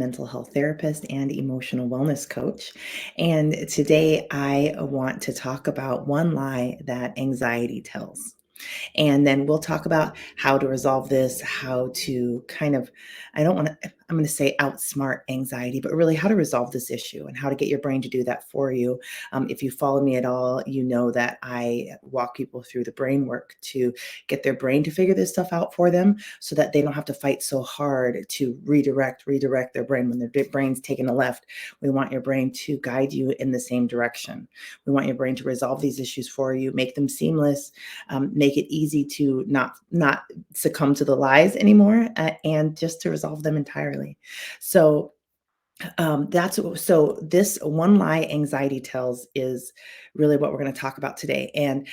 mental health therapist and emotional wellness coach. And today I want to talk about one lie that anxiety tells. And then we'll talk about how to resolve this, how to kind of, I'm going to say outsmart anxiety, but really how to resolve this issue and how to get your brain to do that for you. If you follow me at all, you know that I walk people through the brain work to get their brain to figure this stuff out for them so that they don't have to fight so hard to redirect their brain. When their brain's taking a left, we want your brain to guide you in the same direction. We want your brain to resolve these issues for you, make them seamless, make it easy to not succumb to the lies anymore, and just to resolve them entirely. So so this one lie anxiety tells is really what we're going to talk about today. And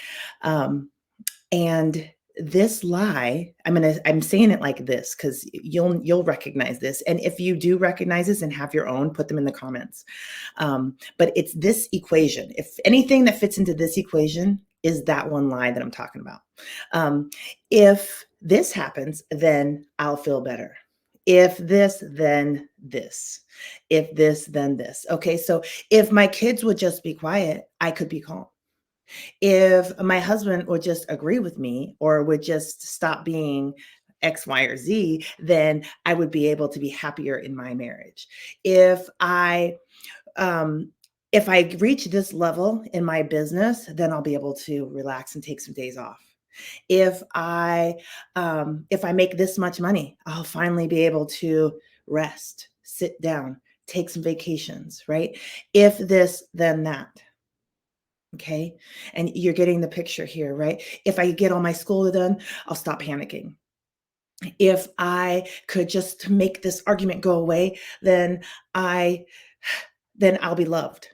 this lie, I'm saying it like this because you'll recognize this. And if you do recognize this and have your own, put them in the comments. But it's this equation. If anything that fits into this equation is that one lie that I'm talking about. If this happens, then I'll feel better. If this, then this. If this, then this. Okay, so if my kids would just be quiet, I could be calm. If my husband would just agree with me or would just stop being X, Y, or Z, then I would be able to be happier in my marriage. If I reach this level in my business, then I'll be able to relax and take some days off. If I make this much money, I'll finally be able to rest, sit down, take some vacations, right? If this, then that. Okay. And you're getting the picture here, right? If I get all my school done, I'll stop panicking. If I could just make this argument go away, then I'll be loved.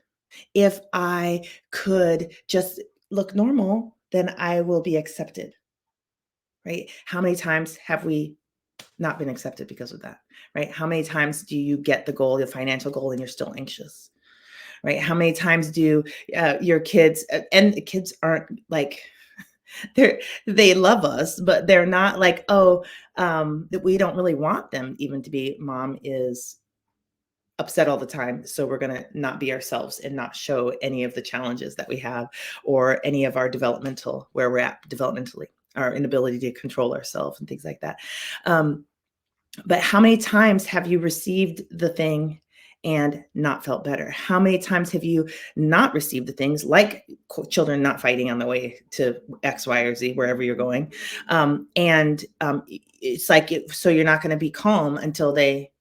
If I could just look normal, then I will be accepted. Right? How many times have we not been accepted because of that? Right? How many times do you get the goal, the financial goal, and you're still anxious? Right? How many times do your kids, and the kids aren't like, they love us, but they're not like, that we don't really want them even to be. Mom is upset all the time, so we're going to not be ourselves and not show any of the challenges that we have or any of our where we're at developmentally, our inability to control ourselves and things like that. But how many times have you received the thing and not felt better? How many times have you not received the things, like children not fighting on the way to X, Y, or Z, wherever you're going? It's like, so you're not going to be calm until they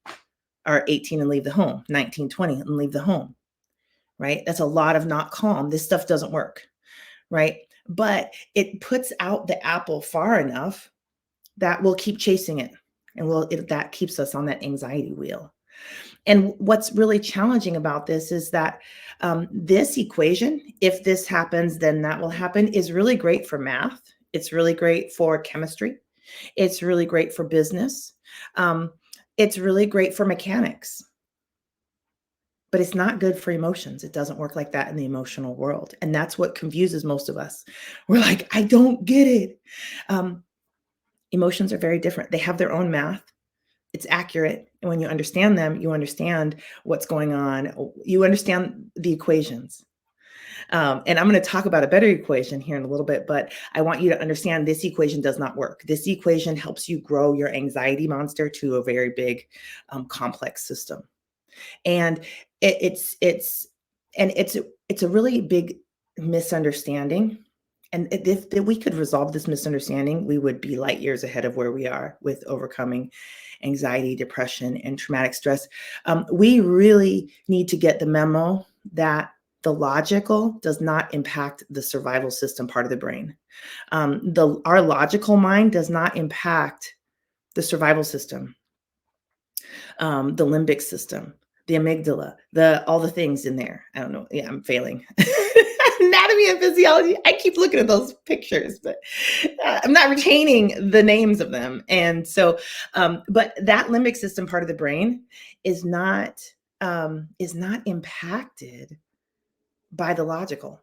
are 18 and leave the home, 19, 20 and leave the home, right? That's a lot of not calm. This stuff doesn't work, right? But it puts out the apple far enough that we'll keep chasing it. And that keeps us on that anxiety wheel. And what's really challenging about this is that this equation, if this happens, then that will happen, is really great for math. It's really great for chemistry. It's really great for business. It's really great for mechanics. But it's not good for emotions. It doesn't work like that in the emotional world. And that's what confuses most of us. We're like, I don't get it. Emotions are very different. They have their own math. It's accurate. And when you understand them, you understand what's going on. You understand the equations. And I'm going to talk about a better equation here in a little bit, but I want you to understand this equation does not work. This equation helps you grow your anxiety monster to a very big, complex system. And it's a really big misunderstanding. And if we could resolve this misunderstanding, we would be light years ahead of where we are with overcoming anxiety, depression, and traumatic stress. We really need to get the memo that the logical does not impact the survival system part of the brain. Our logical mind does not impact the survival system, the limbic system, the amygdala, all the things in there. I don't know. Yeah, I'm failing. Anatomy and physiology. I keep looking at those pictures, but I'm not retaining the names of them. And so, but that limbic system part of the brain is not impacted by the logical.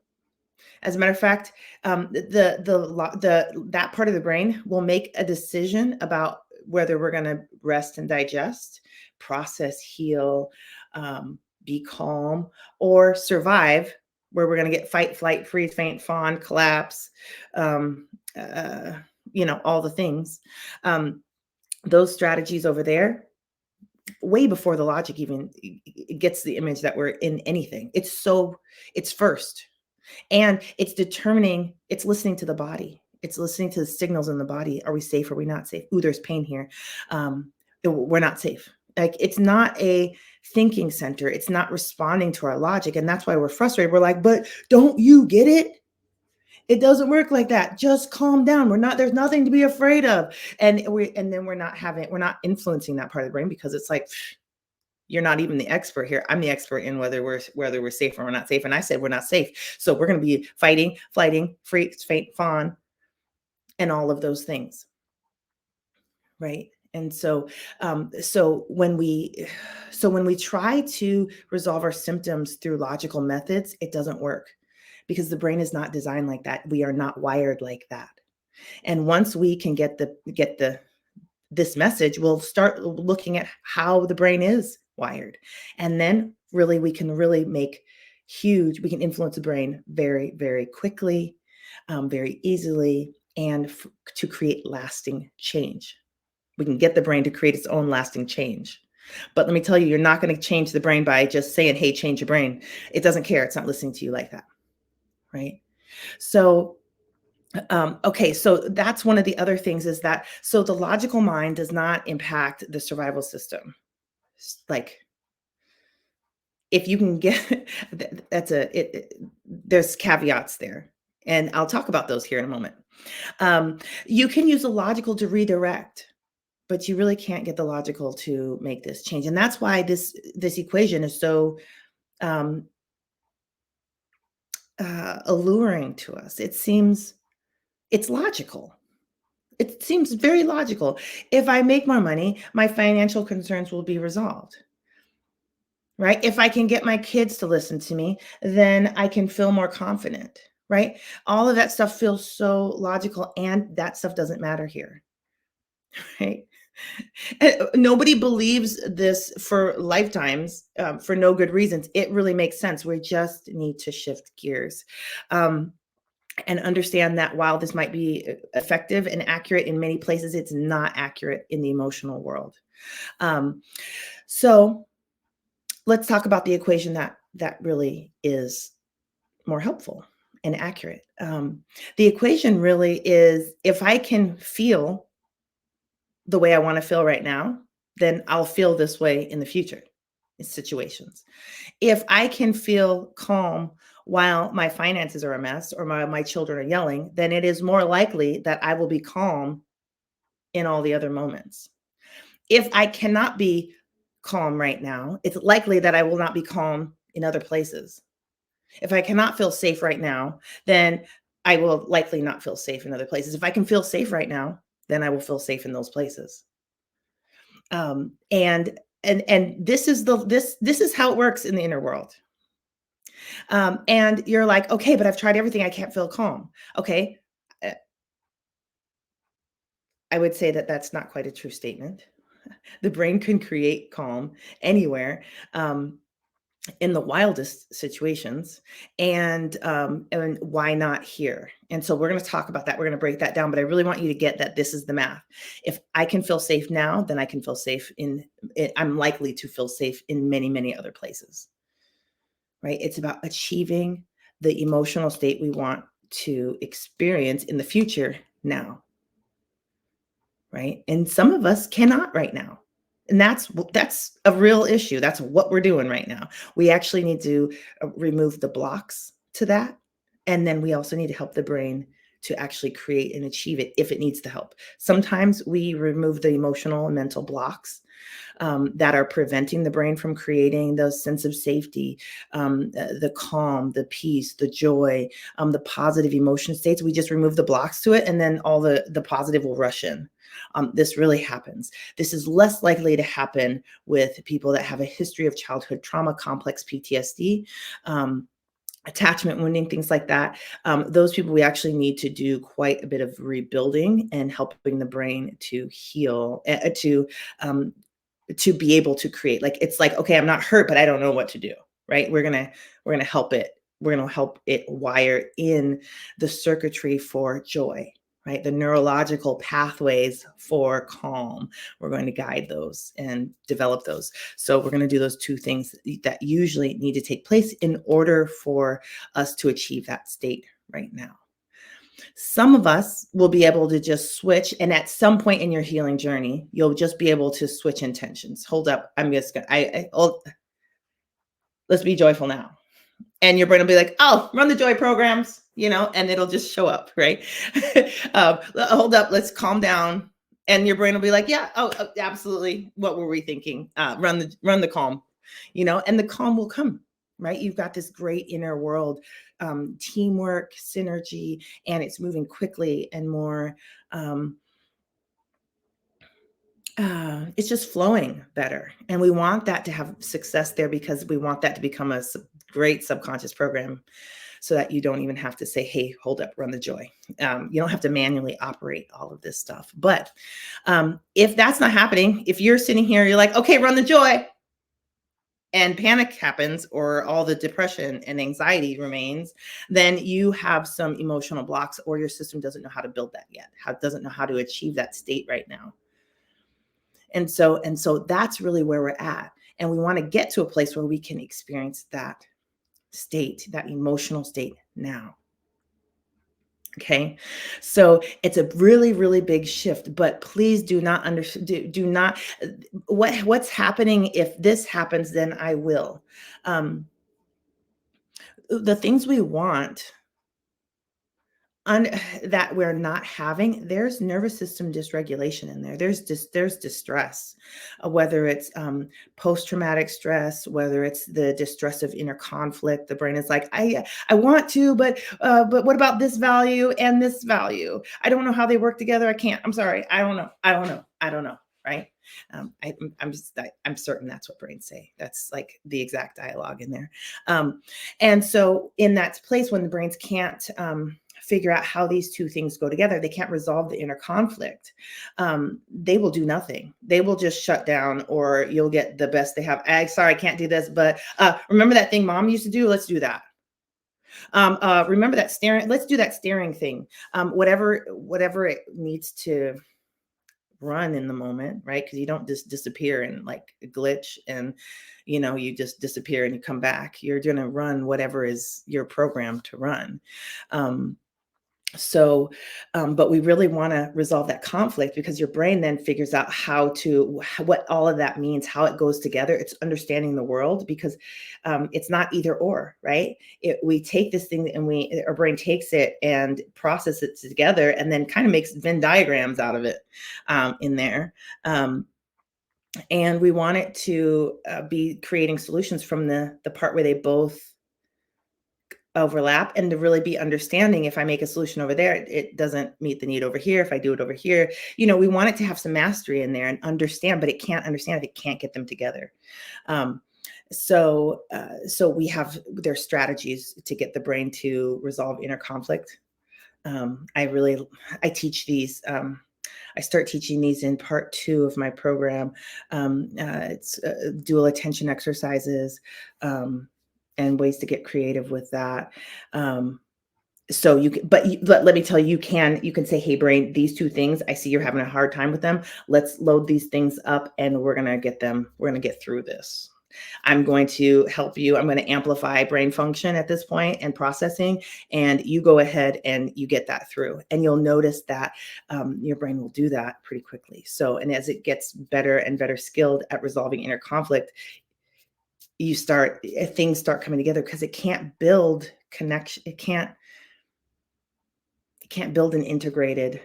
As a matter of fact, that part of the brain will make a decision about whether we're going to rest and digest process, heal, be calm, or survive, where we're going to get fight, flight, freeze, faint, fawn, collapse, um, uh, all the things. Um, those strategies over there, way before the logic even gets the image that we're in anything. It's first. And it's determining, it's listening to the body. It's listening to the signals in the body. Are we safe? Are we not safe? Ooh, there's pain here. We're not safe. Like, it's not a thinking center. It's not responding to our logic. And that's why we're frustrated. We're like, but don't you get it? It doesn't work like that. Just calm down. There's nothing to be afraid of. And then we're not influencing that part of the brain, because it's like, you're not even the expert here. I'm the expert in whether we're safe or we're not safe. And I said we're not safe. So we're going to be fighting, flighting, freeze, faint, fawn, and all of those things. Right. And so when we try to resolve our symptoms through logical methods, it doesn't work, because the brain is not designed like that. We are not wired like that. And once we can get this message, we'll start looking at how the brain is wired. And then really, we can influence the brain very, very quickly, very easily, and to create lasting change. We can get the brain to create its own lasting change. But let me tell you, you're not going to change the brain by just saying, hey, change your brain. It doesn't care. It's not listening to you like that. Right. So okay, so that's one of the other things, is that so the logical mind does not impact the survival system. Like, if you can get there's caveats there, and I'll talk about those here in a moment. You can use the logical to redirect, but you really can't get the logical to make this change, and that's why this equation is so um, alluring to us. It's logical. It seems very logical. If I make more money, my financial concerns will be resolved, right? If I can get my kids to listen to me, then I can feel more confident, right? All of that stuff feels so logical, and that stuff doesn't matter here, right? Nobody believes this for lifetimes, for no good reasons. It really makes sense. We just need to shift gears. And understand that while this might be effective and accurate in many places, it's not accurate in the emotional world. So let's talk about the equation that really is more helpful and accurate. The equation really is, if I can feel the way I want to feel right now, then I'll feel this way in the future in situations. If I can feel calm while my finances are a mess, or my children are yelling, then it is more likely that I will be calm in all the other moments. If I cannot be calm right now, it's likely that I will not be calm in other places. If I cannot feel safe right now, then I will likely not feel safe in other places. If I can feel safe right now, then I will feel safe in those places. And this is how it works in the inner world. And you're like, okay, but I've tried everything. I can't feel calm. Okay. uh, I would say that that's not quite a true statement. The brain can create calm anywhere, in the wildest situations. And why not here? And so we're going to talk about that. We're going to break that down, but I really want you to get that this is the math. If I can feel safe now, then I can feel safe I'm likely to feel safe in many, many other places. Right? It's about achieving the emotional state we want to experience in the future now. Right? And some of us cannot right now. And that's a real issue. That's what we're doing right now. We actually need to remove the blocks to that. And then we also need to help the brain to actually create and achieve it if it needs the help. Sometimes we remove the emotional and mental blocks that are preventing the brain from creating those sense of safety, the calm, the peace, the joy, the positive emotion states. We just remove the blocks to it, and then all the positive will rush in. This really happens. This is less likely to happen with people that have a history of childhood trauma, complex PTSD. Attachment wounding, things like that. Those people, we actually need to do quite a bit of rebuilding and helping the brain to heal, to be able to create. Like, it's like, okay, I'm not hurt, but I don't know what to do, right? We're gonna help it. We're gonna help it wire in the circuitry for joy, right? The neurological pathways for calm. We're going to guide those and develop those. So we're going to do those two things that usually need to take place in order for us to achieve that state right now. Some of us will be able to just switch, and at some point in your healing journey, you'll just be able to switch intentions. Hold up, I'm just gonna, let's be joyful now, and your brain will be like, "Oh, run the joy programs," and it'll just show up, right? Hold up, let's calm down, and your brain will be like, "Yeah, oh, absolutely. What were we thinking? Run the calm, and the calm will come." Right? You've got this great inner world, teamwork, synergy, and it's moving quickly and more. Um, it's just flowing better, and we want that to have success there because we want that to become a great subconscious program, so that you don't even have to say, "Hey, hold up, run the joy." You don't have to manually operate all of this stuff. But if that's not happening, if you're sitting here, you're like, "Okay, run the joy," and panic happens, or all the depression and anxiety remains, then you have some emotional blocks, or your system doesn't know how to build that yet, doesn't know how to achieve that state right now. And so that's really where we're at. And we want to get to a place where we can experience that state, that emotional state now. Okay. So it's a really, really big shift, but please do not do not, what's happening. If this happens, then I will. The things we want un that we're not having, there's nervous system dysregulation in there. There's distress, whether it's post-traumatic stress, whether it's the distress of inner conflict. The brain is like, I want to, but what about this value and this value? I don't know how they work together. I can't. I'm sorry. I don't know. I don't know. I don't know. Right? I'm certain that's what brains say. That's like the exact dialogue in there. And so in that place, when the brains can't figure out how these two things go together, they can't resolve the inner conflict, they will do nothing. They will just shut down, or you'll get the best they have. Sorry, I can't do this, but remember that thing mom used to do? Let's do that. Remember that staring? Let's do that staring thing. Whatever it needs to run in the moment, right? Because you don't just disappear and like a glitch, and you just disappear and you come back. You're going to run whatever is your program to run. um, so but we really want to resolve that conflict, because your brain then figures out what all of that means, how it goes together. It's understanding the world, because it's not either or, right? We take this thing, and our brain takes it and processes it together, and then kind of makes Venn diagrams out of it, in there. And we want it to be creating solutions from the part where they both overlap, and to really be understanding, if I make a solution over there, it doesn't meet the need over here. If I do it over here, we want it to have some mastery in there and understand, but it can't understand if it can't get them together. So we have their strategies to get the brain to resolve inner conflict. I teach these. I start teaching these in part 2 of my program. It's dual attention exercises, and ways to get creative with that. So you can, but let me tell you, you can say, "Hey brain, these two things, I see you're having a hard time with them. Let's load these things up, and we're going to get through this. I'm going to help you. I'm going to amplify brain function at this point and processing, and you go ahead and you get that through." And you'll notice that your brain will do that pretty quickly. So, and as it gets better and better skilled at resolving inner conflict, things start coming together, because it can't build connection. It can't build an integrated,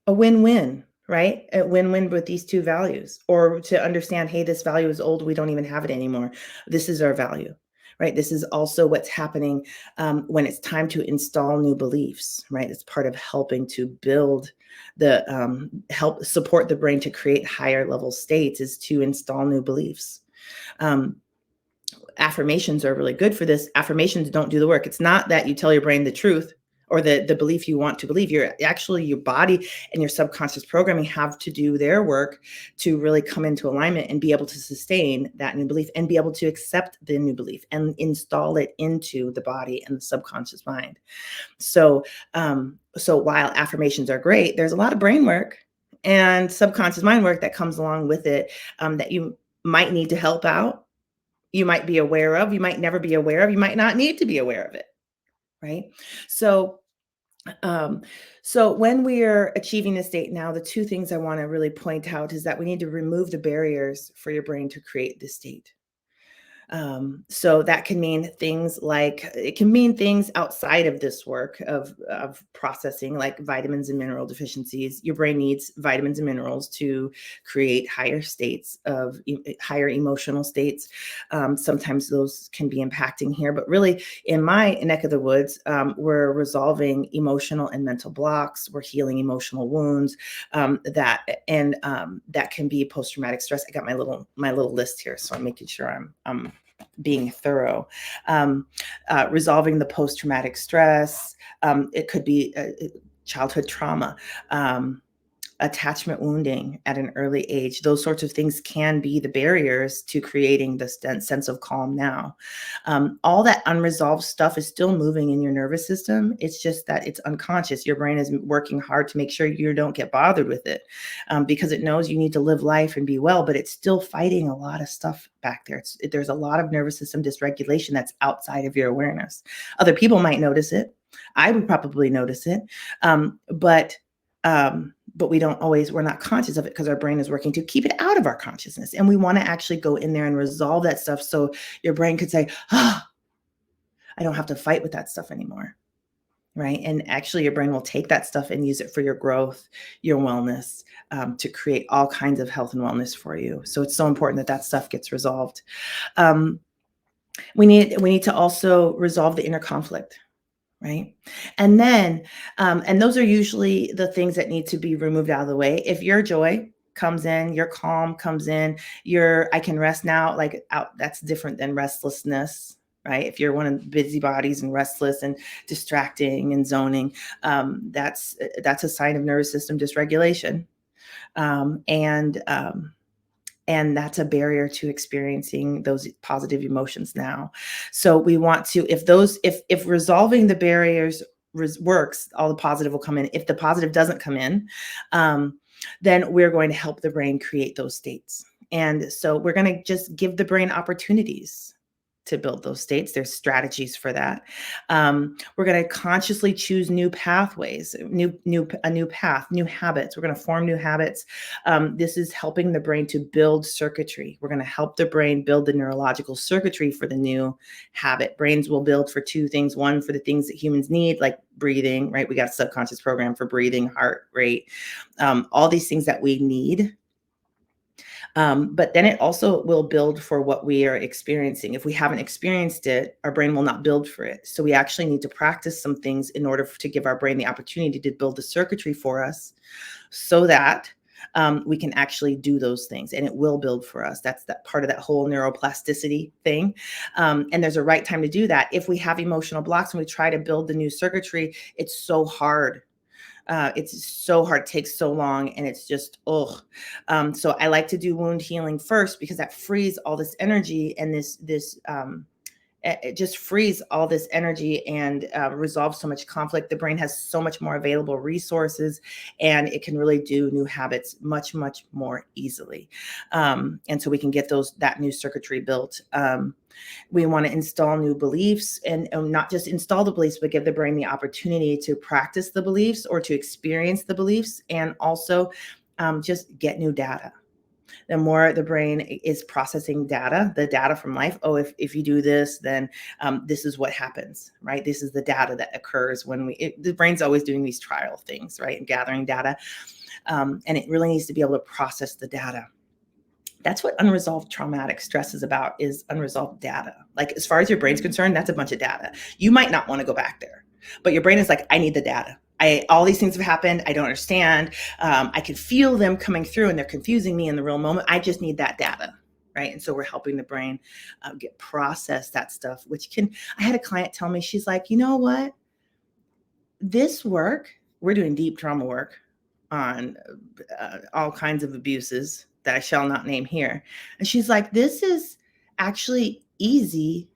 a win-win, right? A win-win with these two values, or to understand, hey, this value is old. We don't even have it anymore. This is our value, right? This is also what's happening when it's time to install new beliefs, right? It's part of helping to build help support the brain to create higher level states, is to install new beliefs. Affirmations are really good for this. Affirmations don't do the work. It's not that you tell your brain the truth. or the belief you want to believe. You're actually, your body and your subconscious programming have to do their work to really come into alignment and be able to sustain that new belief and be able to accept the new belief and install it into the body and the subconscious mind. So while affirmations are great, there's a lot of brain work and subconscious mind work that comes along with it, that you might need to help out. You might be aware of, you might never be aware of, you might not need to be aware of it, right? So, um, so when we are achieving this state now, the two things I want to really point out is that we need to remove the barriers for your brain to create this state. So that can mean things like, it can mean things outside of this work of processing, like vitamins and mineral deficiencies. Your brain needs vitamins and minerals to create higher states of higher emotional states. Sometimes those can be impacting here, but really in my neck of the woods, we're resolving emotional and mental blocks. We're healing emotional wounds, that can be post-traumatic stress. I got my little list here, so I'm making sure I'm being thorough. Resolving the post-traumatic stress. It could be childhood trauma, attachment wounding at an early age. Those sorts of things can be the barriers to creating the sense of calm now. All that unresolved stuff is still moving in your nervous system. It's just that it's unconscious. Your brain is working hard to make sure you don't get bothered with it, because it knows you need to live life and be well, but it's still fighting a lot of stuff back there. There's a lot of nervous system dysregulation that's outside of your awareness. Other people might notice it. I would probably notice it. But we're not conscious of it because our brain is working to keep it out of our consciousness. And we want to actually go in there and resolve that stuff. So your brain could say, I don't have to fight with that stuff anymore. Right. And actually your brain will take that stuff and use it for your growth, your wellness, to create all kinds of health and wellness for you. So it's so important that stuff gets resolved. We need to also resolve the inner conflict. Right. And then, and those are usually the things that need to be removed out of the way. If your joy comes in, your calm comes in, I can rest now, that's different than restlessness, right? If you're one of the busybodies and restless and distracting and zoning, that's a sign of nervous system dysregulation. And that's a barrier to experiencing those positive emotions now. So we want to, if resolving the barriers works, all the positive will come in. If the positive doesn't come in, then we're going to help the brain create those states. And so we're going to just give the brain opportunities to build those states. There's strategies for that. We're going to consciously choose new pathways, a new path, new habits. We're going to form new habits. This is helping the brain to build circuitry. We're going to help the brain build the neurological circuitry for the new habit. Brains will build for two things. One, for the things that humans need, like breathing, right? We got a subconscious program for breathing, heart rate, all these things that we need. But then it also will build for what we are experiencing. If we haven't experienced it, our brain will not build for it. So we actually need to practice some things in order to give our brain the opportunity to build the circuitry for us so that we can actually do those things, and it will build for us. That's that part of that whole neuroplasticity thing. And there's a right time to do that. If we have emotional blocks and we try to build the new circuitry, it's so hard. It's so hard, it takes so long, and it's just, so I like to do wound healing first because that frees all this energy, and it just frees all this energy and resolves so much conflict. The brain has so much more available resources, and it can really do new habits much, much more easily. And so we can get that new circuitry built. We want to install new beliefs, and not just install the beliefs, but give the brain the opportunity to practice the beliefs or to experience the beliefs, and also just get new data. The more the brain is processing data, the data from life, if you do this, then this is what happens, right? This is the data that occurs when the brain's always doing these trial things, right? And gathering data. And it really needs to be able to process the data. That's what unresolved traumatic stress is about, is unresolved data. Like, as far as your brain's concerned, that's a bunch of data. You might not want to go back there, but your brain is like, I need the data. All these things have happened. I don't understand. I can feel them coming through, and they're confusing me in the real moment. I just need that data, right? And so we're helping the brain process that stuff, I had a client tell me, she's like, you know what? this work, we're doing deep trauma work on all kinds of abuses that I shall not name here. And she's like, this is actually easy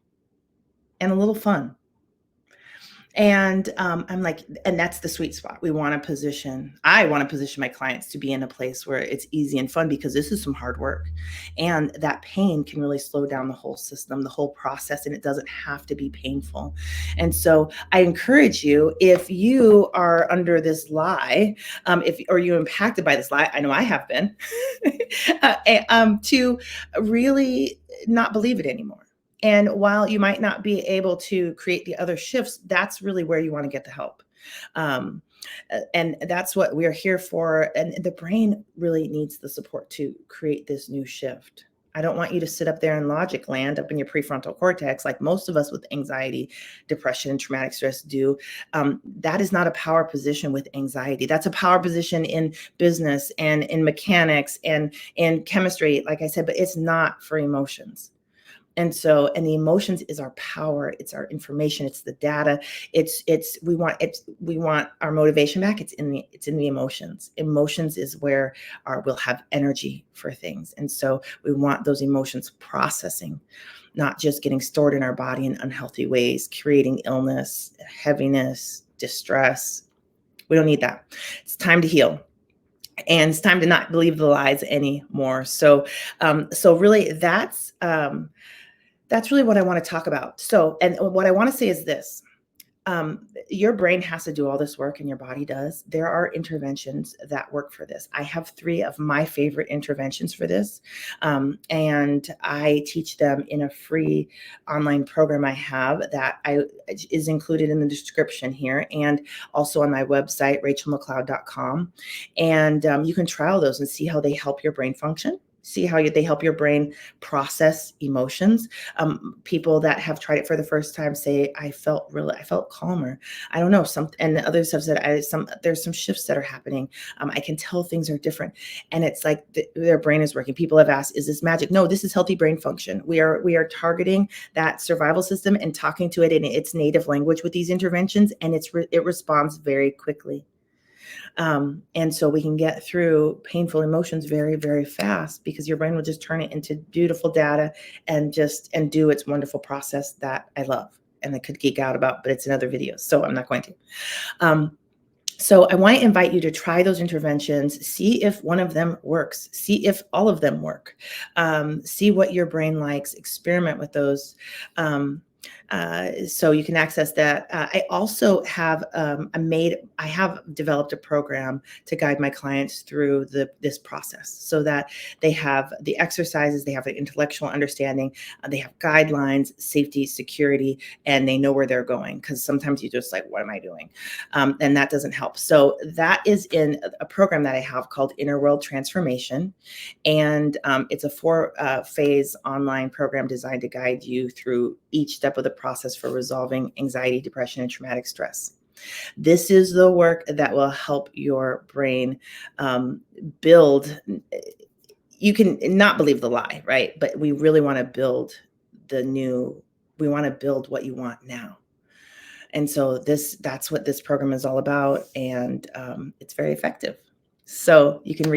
and a little fun. And I'm like, and that's the sweet spot. I want to position my clients to be in a place where it's easy and fun, because this is some hard work. And that pain can really slow down the whole system, the whole process, and it doesn't have to be painful. And so I encourage you, if you are under this lie, or you're impacted by this lie, I know I have been, to really not believe it anymore. And while you might not be able to create the other shifts, that's really where you want to get the help. Um, and that's what we're here for. And the brain really needs the support to create this new shift. I don't want you to sit up there in logic land, up in your prefrontal cortex, like most of us with anxiety, depression, and traumatic stress do. That is not a power position with anxiety. That's a power position in business and in mechanics and in chemistry, like I said, but it's not for emotions. And the emotions is our power. It's our information. It's the data. We want our motivation back. It's in the emotions. Emotions is where we'll have energy for things. And so we want those emotions processing, not just getting stored in our body in unhealthy ways, creating illness, heaviness, distress. We don't need that. It's time to heal. And it's time to not believe the lies anymore. So really that's really what I want to talk about. So, and what I want to say is this. Your brain has to do all this work, and your body does. There are interventions that work for this. I have 3 of my favorite interventions for this. And I teach them in a free online program I have that is included in the description here, and also on my website, rachelmcleod.com. And you can trial those and see how they help your brain function. See how they help your brain process emotions. People that have tried it for the first time say, I felt calmer. I don't know, and the others have said, there's some shifts that are happening. I can tell things are different. And it's like their brain is working. People have asked, is this magic? No, this is healthy brain function. We are targeting that survival system and talking to it in its native language with these interventions. And it responds very quickly. And so we can get through painful emotions very, very fast, because your brain will just turn it into beautiful data and do its wonderful process that I love and I could geek out about, but it's in other videos, so I'm not going to. So I want to invite you to try those interventions, see if one of them works, see if all of them work, see what your brain likes, experiment with those. So you can access that. I also have I have developed a program to guide my clients through this process, so that they have the exercises, they have the intellectual understanding, they have guidelines, safety, security, and they know where they're going. Because sometimes you just like, what am I doing? And that doesn't help. So that is in a program that I have called Inner World Transformation, and it's a 4-phase online program designed to guide you through each step of the process for resolving anxiety, depression, and traumatic stress. This is the work that will help your brain build. You can not believe the lie, right? But we really want to build we want to build what you want now. And so that's what this program is all about. And it's very effective. So you can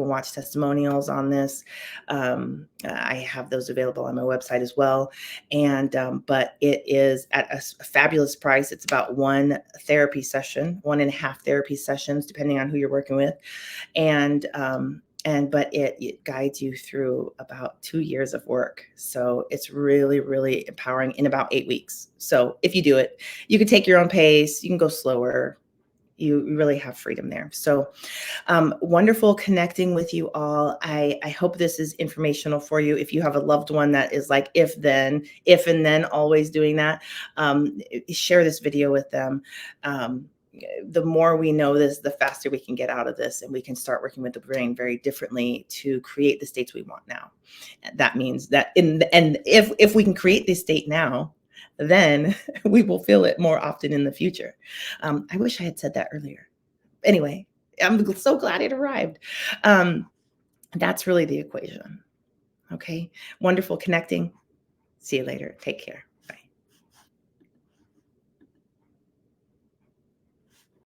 watch testimonials on this. I have those available on my website as well. And, but it is at a fabulous price. It's about 1 therapy session, 1.5 therapy sessions, depending on who you're working with. But it guides you through about 2 years of work. So it's really, really empowering in about 8 weeks. So if you do it, you can take your own pace, you can go slower. You really have freedom there. So wonderful connecting with you all. I hope this is informational for you. If you have a loved one that is like, if and then always doing that, share this video with them. The more we know this, the faster we can get out of this, and we can start working with the brain very differently to create the states we want now. That means that if we can create this state now, then we will feel it more often in the future. I wish I had said that earlier. Anyway, I'm so glad it arrived. That's really the equation. Okay. Wonderful connecting. See you later. Take care.